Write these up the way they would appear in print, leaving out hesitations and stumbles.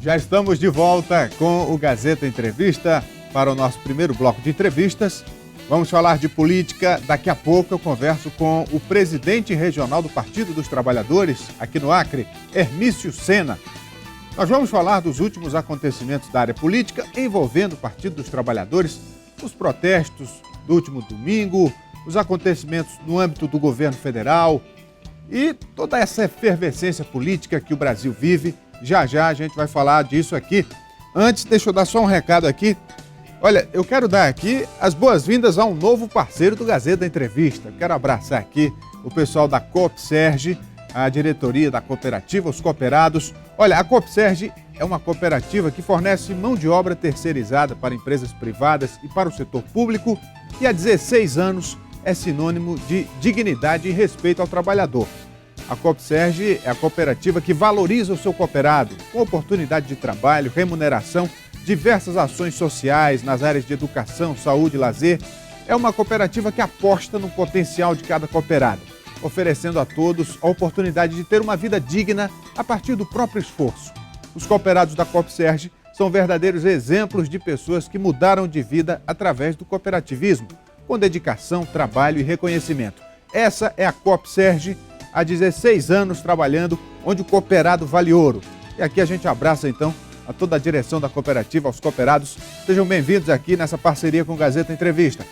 Já estamos de volta com o Gazeta Entrevista para o nosso primeiro bloco de entrevistas. Vamos falar de política. Daqui a pouco eu converso com o presidente regional do Partido dos Trabalhadores, aqui no Acre, Hermício Sena. Nós vamos falar dos últimos acontecimentos da área política envolvendo o Partido dos Trabalhadores, os protestos do último domingo, os acontecimentos no âmbito do governo federal e toda essa efervescência política que o Brasil vive. Já já a gente vai falar disso aqui. Antes, deixa eu dar só um recado aqui. Olha, eu quero dar aqui as boas-vindas a um novo parceiro do Gazeta Entrevista. Quero abraçar aqui o pessoal da Copserge, a diretoria da cooperativa, os cooperados. Olha, a Copserge é uma cooperativa que fornece mão de obra terceirizada para empresas privadas e para o setor público e há 16 anos é sinônimo de dignidade e respeito ao trabalhador. A Copserge é a cooperativa que valoriza o seu cooperado, com oportunidade de trabalho, remuneração, diversas ações sociais nas áreas de educação, saúde e lazer. É uma cooperativa que aposta no potencial de cada cooperado, oferecendo a todos a oportunidade de ter uma vida digna a partir do próprio esforço. Os cooperados da Copserge são verdadeiros exemplos de pessoas que mudaram de vida através do cooperativismo, com dedicação, trabalho e reconhecimento. Essa é a Copserge, há 16 anos trabalhando, onde o cooperado vale ouro. E aqui a gente abraça, então, a toda a direção da cooperativa, aos cooperados. Sejam bem-vindos aqui nessa parceria com o Gazeta Entrevista.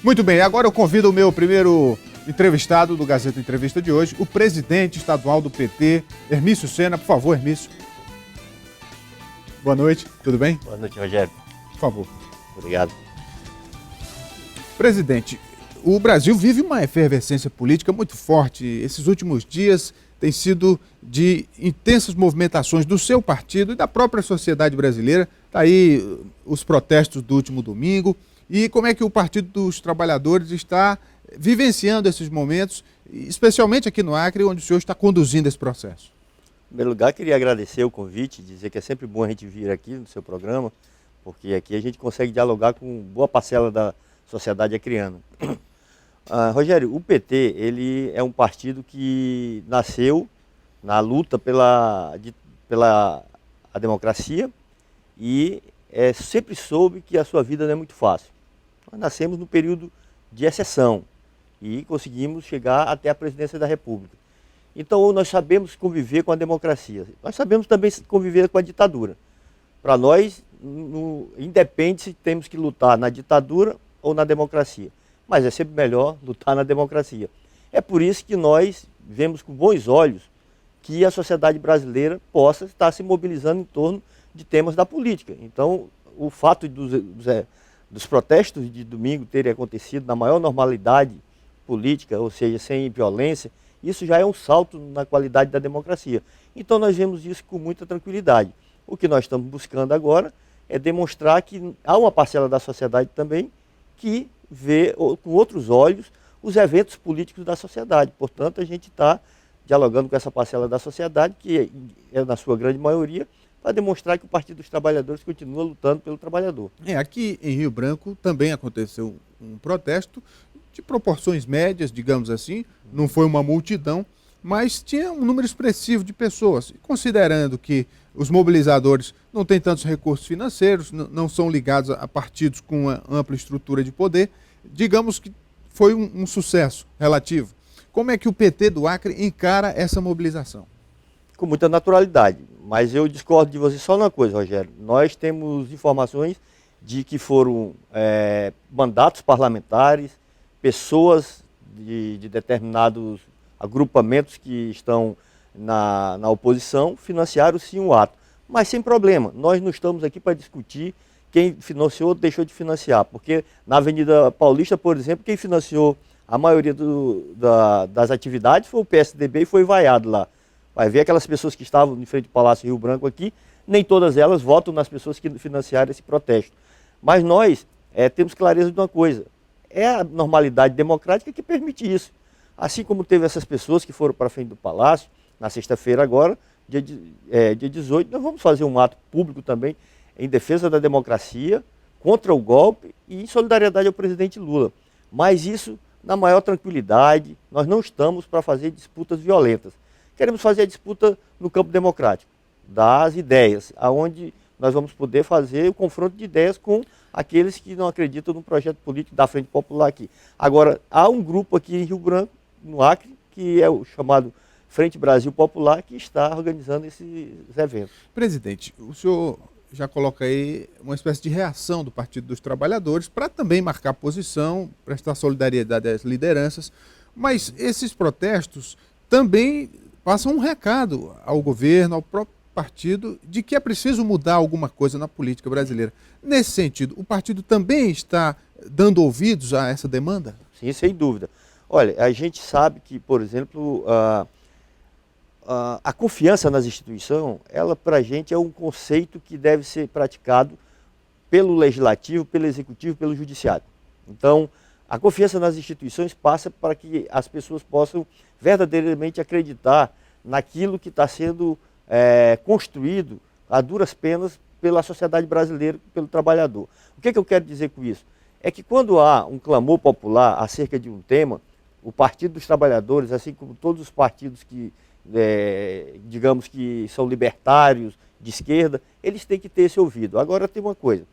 Muito bem, agora eu convido o meu primeiro entrevistado do Gazeta Entrevista de hoje, o presidente estadual do PT, Hermício Sena. Por favor, Hermício. Boa noite, tudo bem? Boa noite, Rogério. Por favor. Obrigado. Presidente, o Brasil vive uma efervescência política muito forte. Esses últimos dias têm sido de intensas movimentações do seu partido e da própria sociedade brasileira. Está aí os protestos do último domingo. E como é que o Partido dos Trabalhadores está vivenciando esses momentos, especialmente aqui no Acre, onde o senhor está conduzindo esse processo? Em primeiro lugar, queria agradecer o convite, dizer que é sempre bom a gente vir aqui no seu programa, porque aqui a gente consegue dialogar com boa parcela da sociedade acreana. Rogério, o PT ele é um partido que nasceu na luta pela a democracia e sempre soube que a sua vida não é muito fácil. Nós nascemos no período de exceção e conseguimos chegar até a presidência da República. Então nós sabemos conviver com a democracia, nós sabemos também conviver com a ditadura. Para nós, independe se temos que lutar na ditadura ou na democracia. Mas é sempre melhor lutar na democracia. É por isso que nós vemos com bons olhos que a sociedade brasileira possa estar se mobilizando em torno de temas da política. Então, o fato dos protestos de domingo terem acontecido na maior normalidade política, ou seja, sem violência, isso já é um salto na qualidade da democracia. Então, nós vemos isso com muita tranquilidade. O que nós estamos buscando agora é demonstrar que há uma parcela da sociedade também que vê com outros olhos os eventos políticos da sociedade. Portanto, a gente está dialogando com essa parcela da sociedade, que é na sua grande maioria, para demonstrar que o Partido dos Trabalhadores continua lutando pelo trabalhador. Aqui em Rio Branco também aconteceu um protesto de proporções médias, digamos assim, não foi uma multidão, mas tinha um número expressivo de pessoas. Considerando que os mobilizadores não têm tantos recursos financeiros, não são ligados a partidos com uma ampla estrutura de poder, digamos que foi um sucesso relativo. Como é que o PT do Acre encara essa mobilização? Com muita naturalidade, mas eu discordo de você só numa coisa, Rogério. Nós temos informações de que foram mandatos parlamentares, pessoas de determinados agrupamentos que estão na oposição, financiaram sim um ato. Mas sem problema, nós não estamos aqui para discutir quem financiou ou deixou de financiar, porque na Avenida Paulista, por exemplo, quem financiou a maioria das atividades foi o PSDB e foi vaiado lá. Vai ver aquelas pessoas que estavam em frente ao Palácio Rio Branco aqui, nem todas elas votam nas pessoas que financiaram esse protesto. Mas nós temos clareza de uma coisa, é a normalidade democrática que permite isso. Assim como teve essas pessoas que foram para frente do Palácio, na sexta-feira agora, dia 18, nós vamos fazer um ato público também em defesa da democracia, contra o golpe e em solidariedade ao presidente Lula. Mas isso na maior tranquilidade, nós não estamos para fazer disputas violentas. Queremos fazer a disputa no campo democrático. das ideias, aonde nós vamos poder fazer o confronto de ideias com aqueles que não acreditam no projeto político da Frente Popular aqui. Agora, há um grupo aqui em Rio Branco, no Acre, que é o chamado Frente Brasil Popular, que está organizando esses eventos. Presidente, o senhor já coloca aí uma espécie de reação do Partido dos Trabalhadores para também marcar posição, prestar solidariedade às lideranças, mas esses protestos também passam um recado ao governo, ao próprio partido, de que é preciso mudar alguma coisa na política brasileira. Nesse sentido, o partido também está dando ouvidos a essa demanda? Sim, sem dúvida. Olha, a gente sabe que, por exemplo, a confiança nas instituições, ela para a gente é um conceito que deve ser praticado pelo legislativo, pelo executivo, pelo judiciário. Então, a confiança nas instituições passa para que as pessoas possam verdadeiramente acreditar naquilo que está sendo construído a duras penas pela sociedade brasileira, pelo trabalhador. O que eu quero dizer com isso? É que quando há um clamor popular acerca de um tema, o Partido dos Trabalhadores, assim como todos os partidos que, digamos que são libertários, de esquerda, eles têm que ter esse ouvido. Agora tem uma coisa,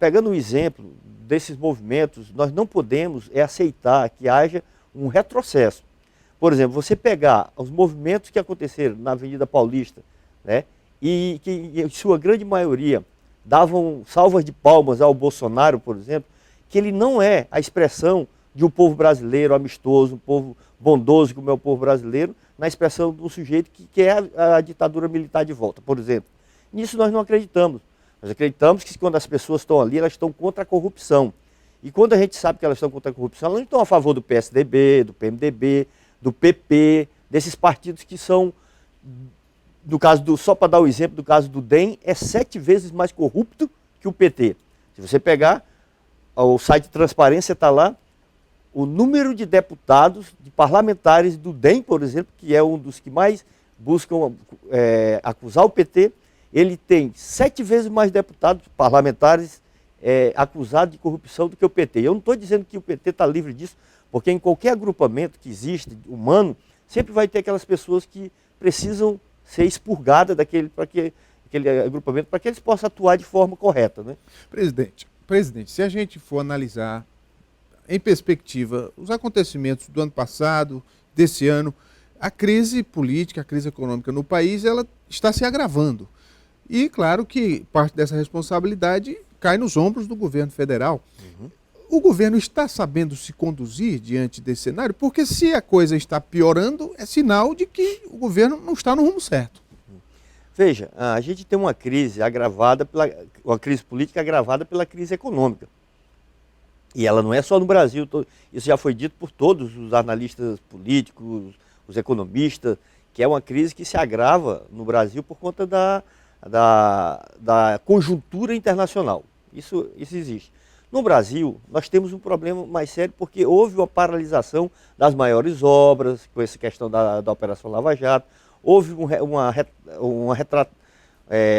pegando um exemplo desses movimentos, nós não podemos aceitar que haja um retrocesso. Por exemplo, você pegar os movimentos que aconteceram na Avenida Paulista, né, e que em sua grande maioria davam salvas de palmas ao Bolsonaro, por exemplo, que ele não é a expressão de um povo brasileiro amistoso, um povo bondoso como é o povo brasileiro, na expressão de um sujeito que quer a ditadura militar de volta, por exemplo. Nisso nós não acreditamos. Nós acreditamos que quando as pessoas estão ali, elas estão contra a corrupção. E quando a gente sabe que elas estão contra a corrupção, elas não estão a favor do PSDB, do PMDB, do PP, desses partidos que são, no caso só para dar o exemplo, do caso do DEM, é 7 vezes mais corrupto que o PT. Se você pegar o site de transparência, está lá, o número de deputados, de parlamentares do DEM, por exemplo, que é um dos que mais buscam acusar o PT, ele tem 7 vezes mais deputados parlamentares acusados de corrupção do que o PT. Eu não estou dizendo que o PT está livre disso, porque em qualquer agrupamento que existe, humano, sempre vai ter aquelas pessoas que precisam ser expurgadas daquele agrupamento para que eles possam atuar de forma correta, né? Presidente, se a gente for analisar em perspectiva os acontecimentos do ano passado, desse ano, a crise política, a crise econômica no país, ela está se agravando. E claro que parte dessa responsabilidade cai nos ombros do governo federal. Uhum. O governo está sabendo se conduzir diante desse cenário? Porque se a coisa está piorando, é sinal de que o governo não está no rumo certo. Veja, a gente tem uma crise uma crise política agravada pela crise econômica. E ela não é só no Brasil, isso já foi dito por todos os analistas políticos, os economistas, que é uma crise que se agrava no Brasil por conta da conjuntura internacional. Isso existe. No Brasil, nós temos um problema mais sério porque houve uma paralisação das maiores obras, com essa questão da Operação Lava Jato, houve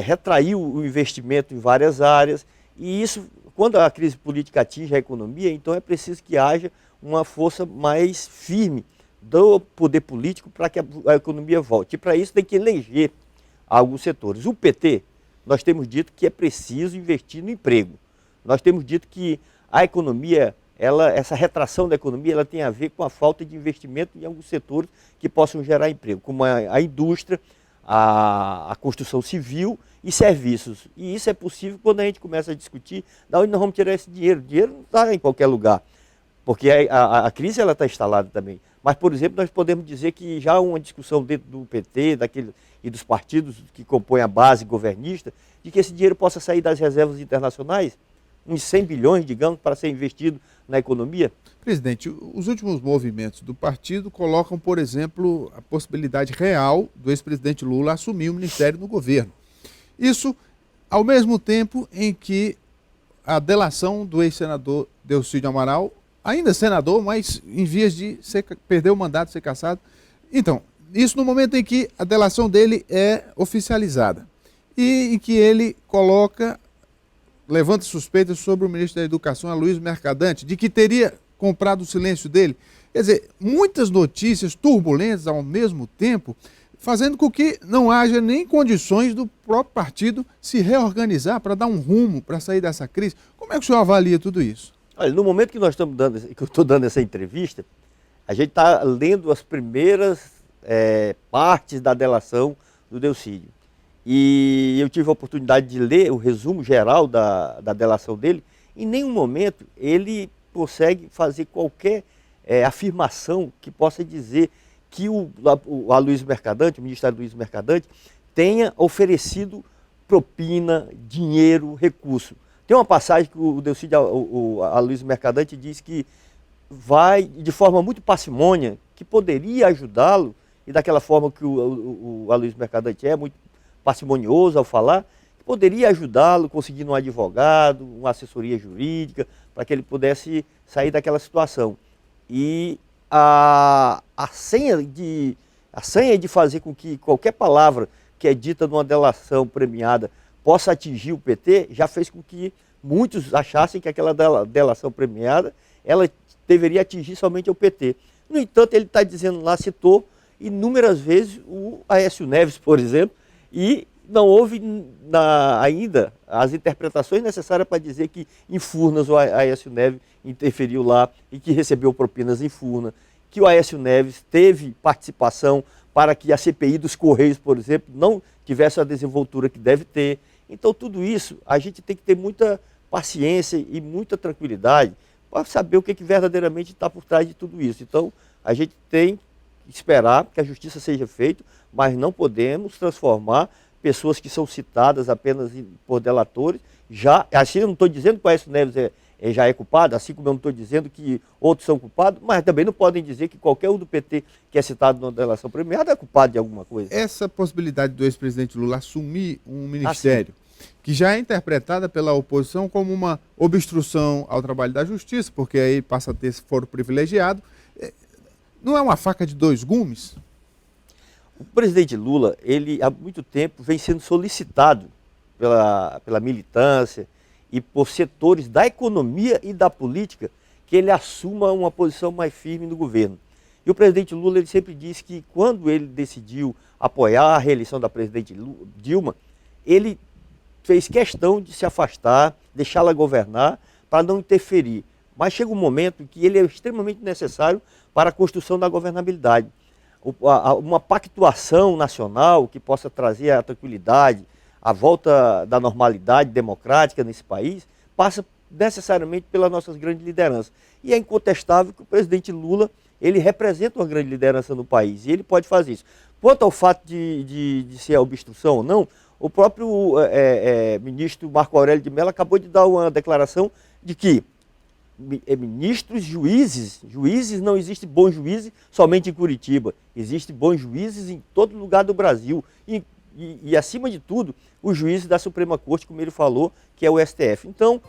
retraiu o investimento em várias áreas, e isso, quando a crise política atinge a economia, então é preciso que haja uma força mais firme do poder político para que a economia volte. E para isso tem que eleger alguns setores. O PT, nós temos dito que é preciso investir no emprego. Nós temos dito que a economia, essa retração da economia, ela tem a ver com a falta de investimento em alguns setores que possam gerar emprego, como a indústria, a construção civil e serviços. E isso é possível quando a gente começa a discutir de onde nós vamos tirar esse dinheiro. O dinheiro não está em qualquer lugar, porque a crise está instalada também. Mas, por exemplo, nós podemos dizer que já há uma discussão dentro do PT e dos partidos que compõem a base governista, de que esse dinheiro possa sair das reservas internacionais, uns 100 bilhões, digamos, para ser investido na economia? Presidente, os últimos movimentos do partido colocam, por exemplo, a possibilidade real do ex-presidente Lula assumir o ministério do governo. Isso ao mesmo tempo em que a delação do ex-senador Delcídio Amaral, ainda senador, mas em vias de perder o mandato, ser cassado. Então, isso no momento em que a delação dele é oficializada e em que ele levanta suspeitas sobre o ministro da Educação, Aloysio Mercadante, de que teria comprado o silêncio dele. Quer dizer, muitas notícias turbulentas ao mesmo tempo fazendo com que não haja nem condições do próprio partido se reorganizar para dar um rumo, para sair dessa crise. Como é que o senhor avalia tudo isso? Olha, no momento que nós estamos dando, que eu estou dando essa entrevista, a gente está lendo as primeiras partes da delação do Delcídio. E eu tive a oportunidade de ler o resumo geral da delação dele. Em nenhum momento ele consegue fazer qualquer afirmação que possa dizer que o Aloysio Mercadante, o ministro Aloysio Mercadante, tenha oferecido propina, dinheiro, recurso. Tem uma passagem que o Delcídio, o Aloysio Mercadante diz que vai de forma muito parcimônia, que poderia ajudá-lo, e daquela forma que o Aloysio Mercadante é, muito parcimonioso ao falar, que poderia ajudá-lo conseguindo um advogado, uma assessoria jurídica, para que ele pudesse sair daquela situação. E a senha de fazer com que qualquer palavra que é dita numa delação premiada possa atingir o PT, já fez com que muitos achassem que aquela delação premiada, ela deveria atingir somente o PT. No entanto, ele está dizendo lá, citou inúmeras vezes o Aécio Neves, por exemplo, e não houve ainda as interpretações necessárias para dizer que em Furnas o Aécio Neves interferiu lá e que recebeu propinas em Furnas, que o Aécio Neves teve participação para que a CPI dos Correios, por exemplo, não tivesse a desenvoltura que deve ter. Então, tudo isso, a gente tem que ter muita paciência e muita tranquilidade para saber o que verdadeiramente está por trás de tudo isso. Então, a gente tem que esperar que a justiça seja feita, mas não podemos transformar pessoas que são citadas apenas por delatores. Assim, eu não estou dizendo que o Aécio Neves já é culpado, assim como eu não estou dizendo que outros são culpados, mas também não podem dizer que qualquer um do PT que é citado na delação premiada é culpado de alguma coisa. Essa possibilidade do ex-presidente Lula assumir um ministério, que já é interpretada pela oposição como uma obstrução ao trabalho da justiça, porque aí passa a ter foro privilegiado, não é uma faca de dois gumes? O presidente Lula, ele há muito tempo vem sendo solicitado pela militância e por setores da economia e da política que ele assuma uma posição mais firme no governo. E o presidente Lula, ele sempre disse que quando ele decidiu apoiar a reeleição da presidente Dilma, ele fez questão de se afastar, deixá-la governar, para não interferir. Mas chega um momento que ele é extremamente necessário para a construção da governabilidade. Uma pactuação nacional que possa trazer a tranquilidade, a volta da normalidade democrática nesse país, passa necessariamente pelas nossas grandes lideranças. E é incontestável que o presidente Lula, ele representa uma grande liderança no país, e ele pode fazer isso. Quanto ao fato de ser a obstrução ou não, o próprio ministro Marco Aurélio de Mello acabou de dar uma declaração de que ministros, juízes, não existe bons juízes somente em Curitiba, existe bons juízes em todo lugar do Brasil e acima de tudo, os juízes da Suprema Corte, como ele falou, que é o STF. Então,